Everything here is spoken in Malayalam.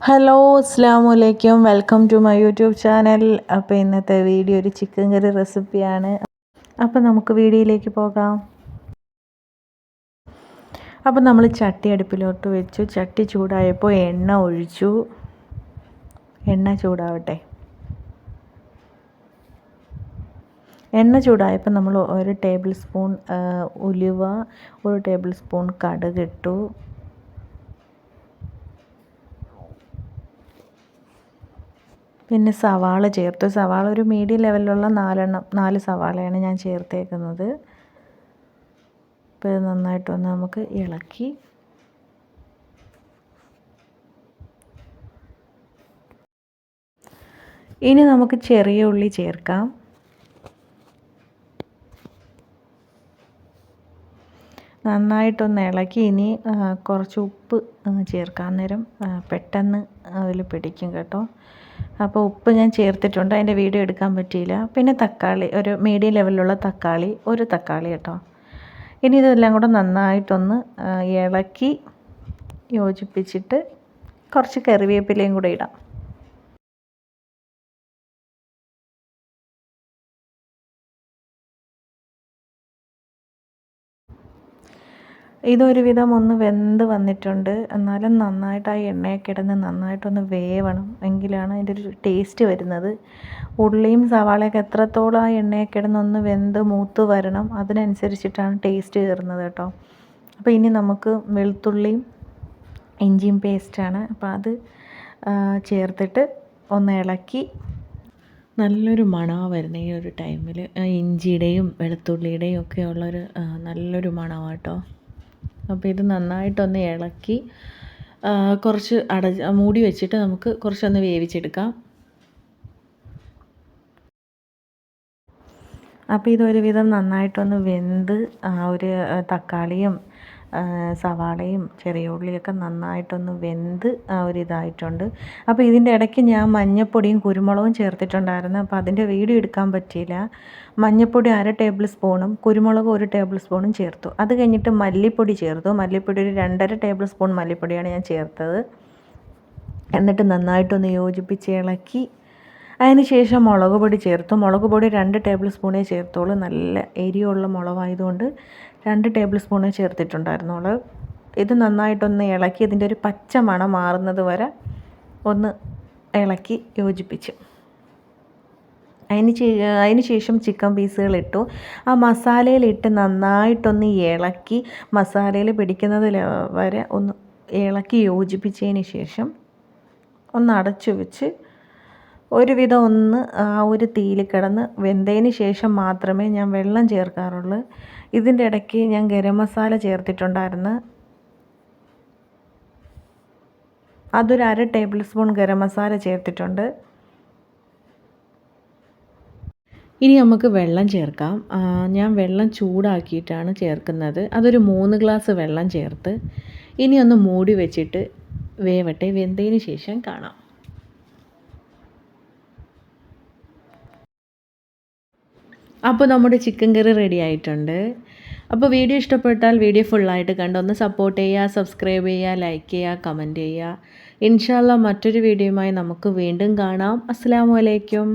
ഹലോ അസ്സാം വലൈക്കും welcome to my YouTube channel. അപ്പോൾ ഇന്നത്തെ വീഡിയോ ഒരു ചിക്കൻ കറി റെസിപ്പിയാണ്. അപ്പോൾ നമുക്ക് വീഡിയോയിലേക്ക് പോകാം. അപ്പോൾ നമ്മൾ ചട്ടി അടുപ്പിലോട്ട് വെച്ചു. ചട്ടി ചൂടായപ്പോൾ എണ്ണ ഒഴിച്ചു. എണ്ണ ചൂടാവട്ടെ. എണ്ണ ചൂടായപ്പോൾ നമ്മൾ 1 ടേബിൾ സ്പൂൺ ഉലുവ, 1 ടേബിൾ സ്പൂൺ കടുക് ഇട്ടു. പിന്നെ സവാള ചേർത്തു. സവാള ഒരു മീഡിയം ലെവലിലുള്ള 4 സവാളയാണ് ഞാൻ ചേർത്തേക്കുന്നത്. അപ്പോൾ ഇത് നന്നായിട്ടൊന്ന് നമുക്ക് ഇളക്കി ഇനി നമുക്ക് ചെറിയ ഉള്ളി ചേർക്കാം. നന്നായിട്ടൊന്ന് ഇളക്കി ഇനി കുറച്ച് ഉപ്പ് ചേർക്കാം. അന്നേരം പെട്ടെന്ന് അതിൽ പിടിക്കും കേട്ടോ. അപ്പോൾ ഉപ്പ് ഞാൻ ചേർത്തിട്ടുണ്ട്. അതിൻ്റെ വീഡിയോ എടുക്കാൻ പറ്റിയില്ല. പിന്നെ തക്കാളി, ഒരു മീഡിയം ലെവലിലുള്ള തക്കാളി, 1 തക്കാളി കേട്ടോ. ഇനി ഇതെല്ലാം കൂടെ നന്നായിട്ടൊന്ന് ഇളക്കി യോജിപ്പിച്ചിട്ട് കുറച്ച് കറിവേപ്പിലയും കൂടെ ഇടാം. ഇതൊരുവിധം ഒന്ന് വെന്ത് വന്നിട്ടുണ്ട്. എന്നാലും നന്നായിട്ട് ആ എണ്ണയിൽ കിടന്ന് നന്നായിട്ടൊന്ന് വേവണം, എങ്കിലാണ് അതിൻ്റെ ഒരു ടേസ്റ്റ് വരുന്നത്. ഉള്ളിയും സവാളയൊക്കെ എത്രത്തോളം ആ എണ്ണയിൽ കിടന്നൊന്ന് വെന്ത് മൂത്ത് വരണം, അതിനനുസരിച്ചിട്ടാണ് ടേസ്റ്റ് കയറുന്നത് കേട്ടോ. അപ്പോൾ ഇനി നമുക്ക് വെളുത്തുള്ളിയും ഇഞ്ചിയും പേസ്റ്റാണ്. അപ്പോൾ അത് ചേർത്തിട്ട് ഒന്ന് ഇളക്കി നല്ലൊരു മണമാണ് വരുന്നത് ഈ ഒരു ടൈമിൽ. ഇഞ്ചിയുടെയും വെളുത്തുള്ളിയുടെയും ഒക്കെ ഉള്ളൊരു നല്ലൊരു മണമാണ് കേട്ടോ. അപ്പോൾ ഇത് നന്നായിട്ടൊന്ന് ഇളക്കി കുറച്ച് മൂടി വെച്ചിട്ട് നമുക്ക് കുറച്ചൊന്ന് വേവിച്ചെടുക്കാം. അപ്പോൾ ഇതൊരുവിധം നന്നായിട്ടൊന്ന് വെന്ത് ഒരു തക്കാളിയും സവാളയും ചെറിയ ഉള്ളിയൊക്കെ നന്നായിട്ടൊന്ന് വെന്ത് ഒരിതായിട്ടുണ്ട്. അപ്പോൾ ഇതിൻ്റെ ഇടയ്ക്ക് ഞാൻ മഞ്ഞൾപ്പൊടിയും കുരുമുളകും ചേർത്തിട്ടുണ്ടായിരുന്നു. അപ്പോൾ അതിൻ്റെ വീഡിയോ എടുക്കാൻ പറ്റിയില്ല. മഞ്ഞൾപ്പൊടി 1/2 ടേബിൾ സ്പൂണും കുരുമുളക് 1 ടേബിൾ സ്പൂണും ചേർത്തു. അത് കഴിഞ്ഞിട്ട് മല്ലിപ്പൊടി ചേർത്തു. മല്ലിപ്പൊടി ഒരു 2.5 ടേബിൾ സ്പൂൺ മല്ലിപ്പൊടിയാണ് ഞാൻ ചേർത്തത്. എന്നിട്ട് നന്നായിട്ടൊന്ന് യോജിപ്പിച്ച് ഇളക്കി അതിന് ശേഷം മുളക് പൊടി ചേർത്തു. മുളക് പൊടി 2 ടേബിൾ സ്പൂണേ ചേർത്തോളൂ. നല്ല എരിയുള്ള മുളകായതുകൊണ്ട് 2 ടേബിൾ സ്പൂണേ ചേർത്തിട്ടുണ്ടായിരുന്നുള്ളൂ. ഇത് നന്നായിട്ടൊന്ന് ഇളക്കി ഇതിൻ്റെ ഒരു പച്ച മണം മാറുന്നത് വരെ ഒന്ന് ഇളക്കി യോജിപ്പിച്ചു. അതിന് ശേഷം ചിക്കൻ പീസുകൾ ഇട്ടു. ആ മസാലയിലിട്ട് നന്നായിട്ടൊന്ന് ഇളക്കി മസാലയിൽ പിടിക്കുന്നത് വരെ ഒന്ന് ഇളക്കി യോജിപ്പിച്ചതിന് ശേഷം ഒന്ന് അടച്ചു വെച്ച് ഒരുവിധം ഒന്ന് ആ ഒരു തീയിൽ കിടന്ന് വെന്തതിന് ശേഷം മാത്രമേ ഞാൻ വെള്ളം ചേർക്കാറുള്ളൂ. ഇതിൻ്റെ ഇടയ്ക്ക് ഞാൻ ഗരം മസാല ചേർത്തിട്ടുണ്ടായിരുന്നു. അതൊരു 1/2 ടേബിൾ സ്പൂൺ ഗരം മസാല ചേർത്തിട്ടുണ്ട്. ഇനി നമുക്ക് വെള്ളം ചേർക്കാം. ഞാൻ വെള്ളം ചൂടാക്കിയിട്ടാണ് ചേർക്കുന്നത്. അതൊരു 3 ഗ്ലാസ് വെള്ളം ചേർത്ത് ഇനി ഒന്ന് മൂടി വെച്ചിട്ട് വേവട്ടെ. വെന്തതിന് ശേഷം കാണാം. അപ്പോൾ നമ്മുടെ ചിക്കൻ കറി റെഡി ആയിട്ടുണ്ട്. അപ്പോൾ വീഡിയോ ഇഷ്ടപ്പെട്ടാൽ വീഡിയോ ഫുള്ളായിട്ട് കണ്ട് ഒന്ന് സപ്പോർട്ട് ചെയ്യുക, സബ്സ്ക്രൈബ് ചെയ്യുക, ലൈക്ക് ചെയ്യുക, കമൻറ്റ് ചെയ്യുക. ഇൻഷാ അല്ലാഹ് മറ്റൊരു വീഡിയോയുമായി നമുക്ക് വീണ്ടും കാണാം. അസ്സലാമു അലൈക്കും.